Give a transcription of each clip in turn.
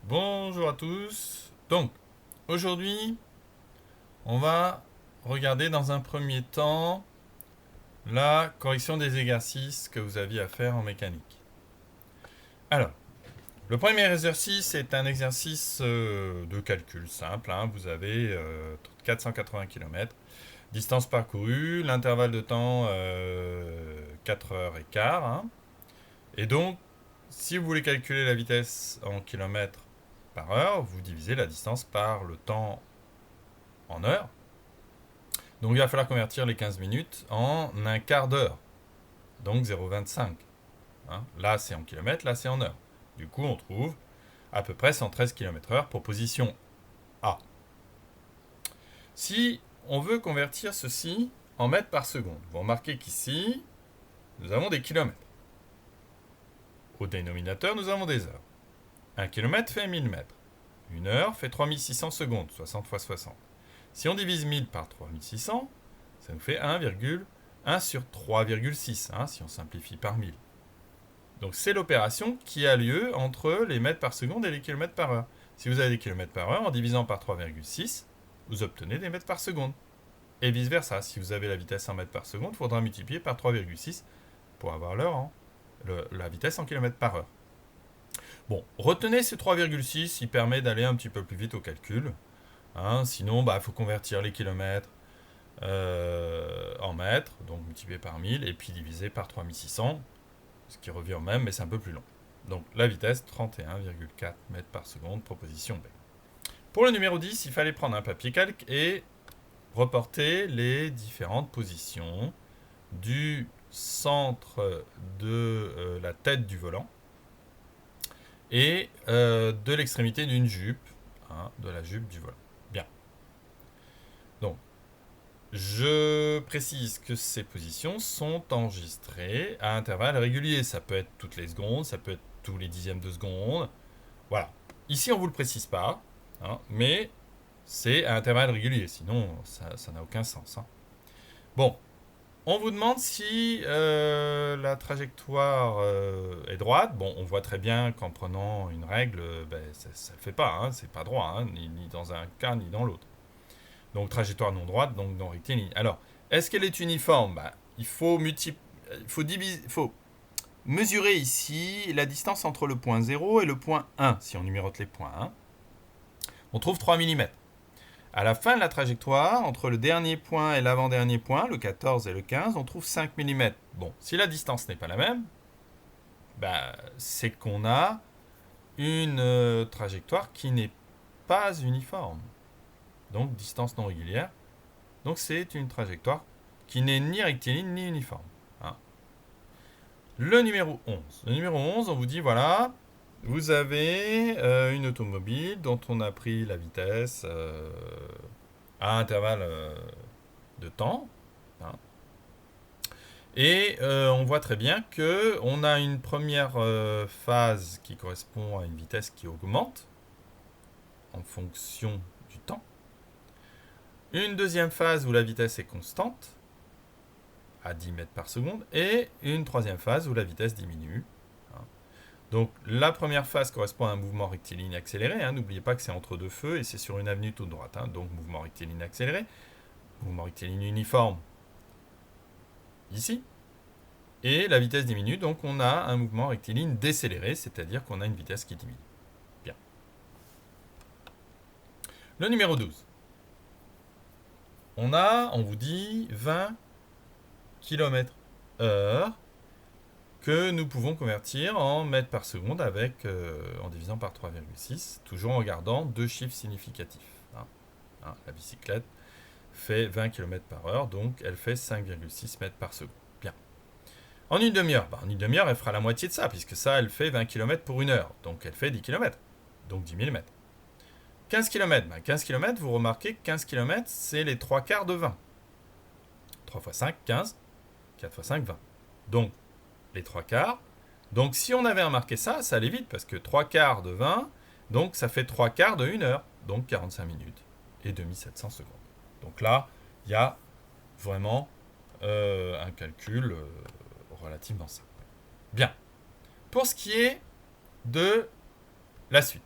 Bonjour à tous. Donc, aujourd'hui, on va regarder dans un premier temps la correction des exercices que vous aviez à faire en mécanique. Alors, le premier exercice est un exercice de calcul simple, hein. Vous avez 480 km, distance parcourue, l'intervalle de temps 4 heures et quart, hein. Et donc, si vous voulez calculer la vitesse en kilomètres par heure, vous divisez la distance par le temps en heures. Donc il va falloir convertir les 15 minutes en un quart d'heure. Donc 0,25. Hein. Là c'est en kilomètres, là c'est en heures. Du coup on trouve à peu près 113 km/h pour position A. Si on veut convertir ceci en mètres par seconde, vous remarquez qu'ici nous avons des kilomètres. Au dénominateur nous avons des heures. 1 km fait 1000 mètres. Une heure fait 3600 secondes, 60 fois 60. Si on divise 1000 par 3600, ça nous fait 1,1 sur 3,6, hein, si on simplifie par 1000. Donc c'est l'opération qui a lieu entre les mètres par seconde et les kilomètres par heure. Si vous avez des kilomètres par heure, en divisant par 3,6, vous obtenez des mètres par seconde. Et vice versa, si vous avez la vitesse en mètres par seconde, il faudra multiplier par 3,6 pour avoir la vitesse en kilomètres par heure. Bon, retenez ce 3,6, il permet d'aller un petit peu plus vite au calcul. Hein, sinon, il faut convertir les kilomètres en mètres, donc multiplié par 1000, et puis divisé par 3600, ce qui revient au même, mais c'est un peu plus long. Donc la vitesse, 31,4 mètres par seconde, proposition B. Pour le numéro 10, il fallait prendre un papier calque et reporter les différentes positions du centre de la tête du volant et de l'extrémité d'une jupe, hein, de la jupe du volant. Bien. Donc, je précise que ces positions sont enregistrées à intervalles réguliers. Ça peut être toutes les secondes, ça peut être tous les dixièmes de seconde. Voilà. Ici, on ne vous le précise pas, hein, mais c'est à intervalles réguliers. Sinon, ça n'a aucun sens. Hein. Bon, on vous demande si la trajectoire est droite. Bon, on voit très bien qu'en prenant une règle, ça ne le fait pas. Hein, c'est pas droit, hein, ni dans un cas ni dans l'autre. Donc trajectoire non droite, donc non rectiligne. Alors, est-ce qu'elle est uniforme? Il faut mesurer ici la distance entre le point 0 et le point 1, si on numérote les points. Hein. On trouve 3 mm. À la fin de la trajectoire, entre le dernier point et l'avant-dernier point, le 14 et le 15, on trouve 5 mm. Bon, si la distance n'est pas la même, c'est qu'on a une trajectoire qui n'est pas uniforme. Donc distance non régulière. Donc c'est une trajectoire qui n'est ni rectiligne ni uniforme. Hein. Le numéro 11. Le numéro 11, on vous dit, voilà, vous avez une automobile dont on a pris la vitesse à intervalle de temps. Hein. Et on voit très bien qu'on a une première phase qui correspond à une vitesse qui augmente en fonction du temps. Une deuxième phase où la vitesse est constante, à 10 mètres par seconde, et une troisième phase où la vitesse diminue. Hein. Donc la première phase correspond à un mouvement rectiligne accéléré. Hein. N'oubliez pas que c'est entre deux feux et c'est sur une avenue toute droite. Hein. Donc mouvement rectiligne accéléré, mouvement rectiligne uniforme ici. Et la vitesse diminue, donc on a un mouvement rectiligne décéléré, c'est-à-dire qu'on a une vitesse qui diminue. Bien. Le numéro 12. On vous dit 20 km/h que nous pouvons convertir en mètres par seconde en divisant par 3,6, toujours en regardant deux chiffres significatifs. Hein, la bicyclette fait 20 km/h, donc elle fait 5,6 mètres par seconde. Bien. En une demi-heure, en une demi-heure, elle fera la moitié de ça, puisque ça, elle fait 20 km pour une heure, donc elle fait 10 km, donc 10 000 mètres. 15 km, 15 km, vous remarquez que 15 km, c'est les 3 quarts de 20. 3 fois 5, 15. 4 fois 5, 20. Donc, les 3 quarts. Donc, si on avait remarqué ça, ça allait vite, parce que 3 quarts de 20, donc ça fait 3 quarts de 1 heure, donc 45 minutes et 2700 secondes. Donc là, il y a vraiment un calcul relativement simple. Bien. Pour ce qui est de la suite.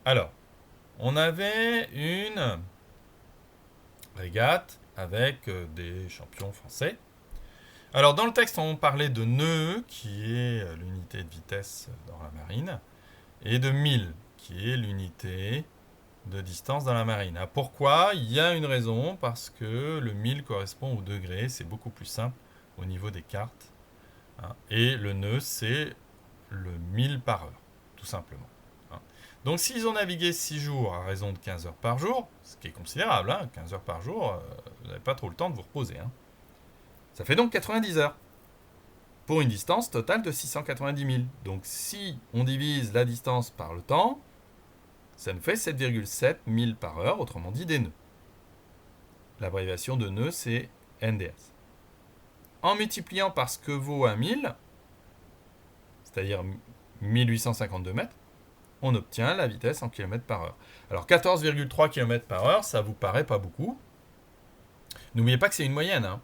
Alors, on avait une régate avec des champions français. Alors, dans le texte, on parlait de nœud, qui est l'unité de vitesse dans la marine, et de mille, qui est l'unité de distance dans la marine. Ah, pourquoi? Il y a une raison, parce que le mille correspond au degré, c'est beaucoup plus simple au niveau des cartes. Hein, et le nœud, c'est le 1000 par heure, tout simplement. Hein. Donc s'ils ont navigué 6 jours à raison de 15 heures par jour, ce qui est considérable, hein, 15 heures par jour, vous n'avez pas trop le temps de vous reposer. Hein. Ça fait donc 90 heures, pour une distance totale de 690 000. Donc si on divise la distance par le temps, ça nous fait 7,7 000 par heure, autrement dit des nœuds. L'abréviation de nœud, c'est NDS. En multipliant par ce que vaut un 1000, c'est-à-dire 1852 mètres, on obtient la vitesse en km par heure. Alors 14,3 km par heure, ça vous paraît pas beaucoup. N'oubliez pas que c'est une moyenne, hein,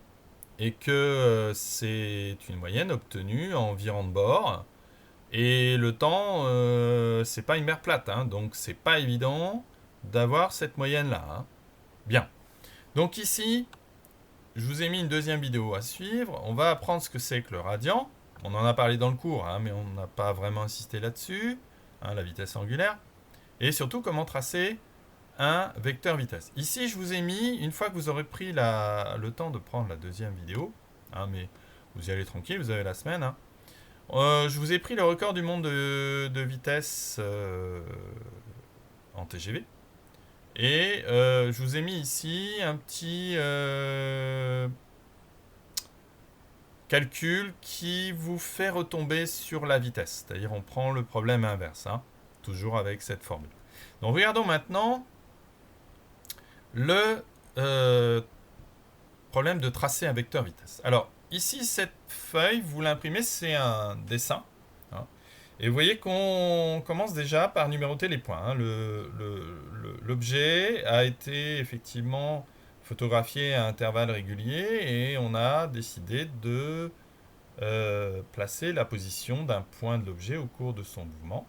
et que c'est une moyenne obtenue en virant de bord. Et le temps, c'est pas une mer plate, hein, donc c'est pas évident d'avoir cette moyenne-là. Hein. Bien. Donc ici, je vous ai mis une deuxième vidéo à suivre. On va apprendre ce que c'est que le radian. On en a parlé dans le cours, hein, mais on n'a pas vraiment insisté là-dessus. Hein, la vitesse angulaire. Et surtout, comment tracer un vecteur vitesse. Ici, je vous ai mis, une fois que vous aurez pris le temps de prendre la deuxième vidéo, hein, mais vous y allez tranquille, vous avez la semaine, hein, je vous ai pris le record du monde de vitesse en TGV. Et je vous ai mis ici un petit calcul qui vous fait retomber sur la vitesse. C'est-à-dire on prend le problème inverse, hein, toujours avec cette formule. Donc regardons maintenant le problème de tracer un vecteur vitesse. Alors ici, cette feuille, vous l'imprimez, c'est un dessin. Hein, et vous voyez qu'on commence déjà par numéroter les points. Hein. L'objet a été effectivement photographié à intervalles réguliers et on a décidé de placer la position d'un point de l'objet au cours de son mouvement.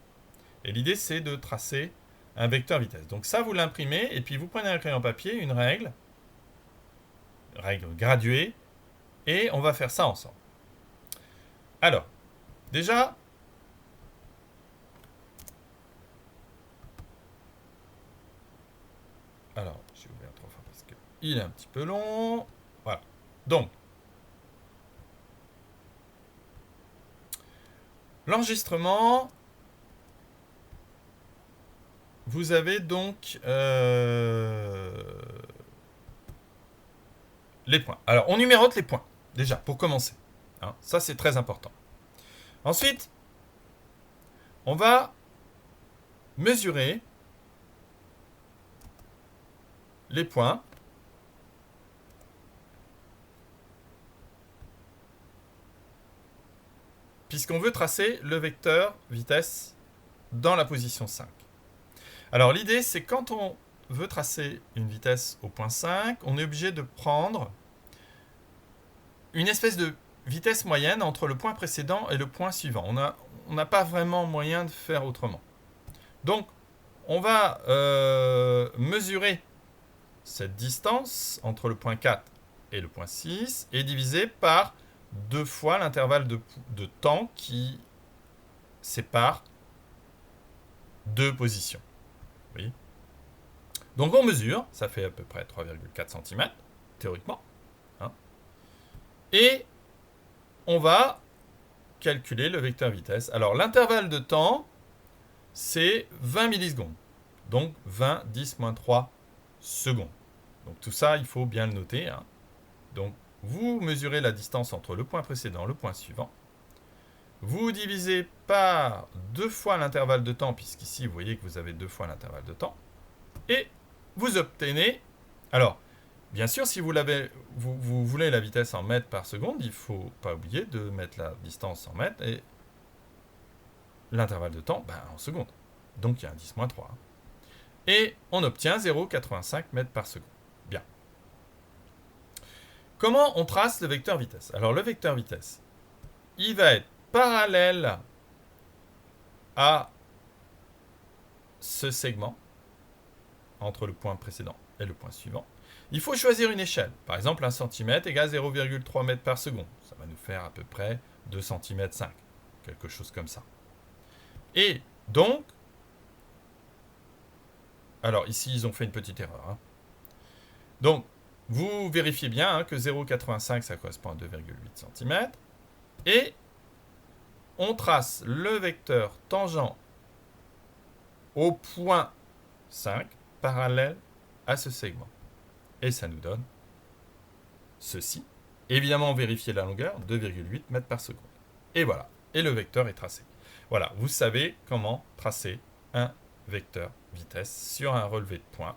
Et l'idée, c'est de tracer un vecteur vitesse. Donc ça, vous l'imprimez et puis vous prenez un crayon papier, une règle graduée, et on va faire ça ensemble. Alors, déjà, j'ai ouvert 3 fois parce qu'il est un petit peu long. Voilà. Donc, l'enregistrement, vous avez donc les points. Alors, on numérote les points, déjà, pour commencer. Hein, ça, c'est très important. Ensuite, on va mesurer les points puisqu'on veut tracer le vecteur vitesse dans la position 5. Alors l'idée, c'est quand on veut tracer une vitesse au point 5, on est obligé de prendre une espèce de vitesse moyenne entre le point précédent et le point suivant. On n'a pas vraiment moyen de faire autrement. Donc, on va mesurer cette distance entre le point 4 et le point 6 et diviser par 2 fois l'intervalle de temps qui sépare deux positions. Oui. Donc on mesure, ça fait à peu près 3,4 cm, théoriquement. Hein, et on va calculer le vecteur vitesse. Alors l'intervalle de temps, c'est 20 millisecondes. Donc 20, 10, moins 3 secondes. Donc tout ça, il faut bien le noter. Hein. Donc vous mesurez la distance entre le point précédent et le point suivant. Vous divisez par 2 fois l'intervalle de temps, puisqu'ici, vous voyez que vous avez 2 fois l'intervalle de temps. Et vous obtenez... Alors, bien sûr, si vous voulez la vitesse en mètres par seconde, il ne faut pas oublier de mettre la distance en mètres et l'intervalle de temps en secondes. Donc, il y a un 10 moins 3. Hein. Et on obtient 0,85 mètres par seconde. Bien. Comment on trace le vecteur vitesse? Alors, le vecteur vitesse, il va être parallèle à ce segment, entre le point précédent et le point suivant, il faut choisir une échelle. Par exemple, 1 cm égale 0,3 mètres par seconde. Ça va nous faire à peu près 2 cm 5, quelque chose comme ça. Et donc, alors ici, ils ont fait une petite erreur. Hein. Donc, vous vérifiez bien que 0,85, ça correspond à 2,8 cm. Et on trace le vecteur tangent au point 5, parallèle à ce segment. Et ça nous donne ceci. Évidemment, vérifiez la longueur, 2,8 mètres par seconde. Et voilà, et le vecteur est tracé. Voilà, vous savez comment tracer un vecteur vitesse sur un relevé de points.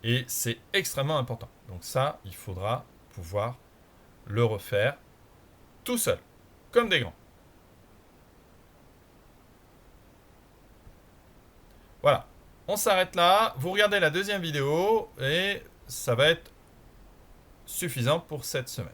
Et c'est extrêmement important. Donc ça, il faudra pouvoir le refaire tout seul, comme des grands. Voilà, on s'arrête là. Vous regardez la deuxième vidéo et ça va être suffisant pour cette semaine.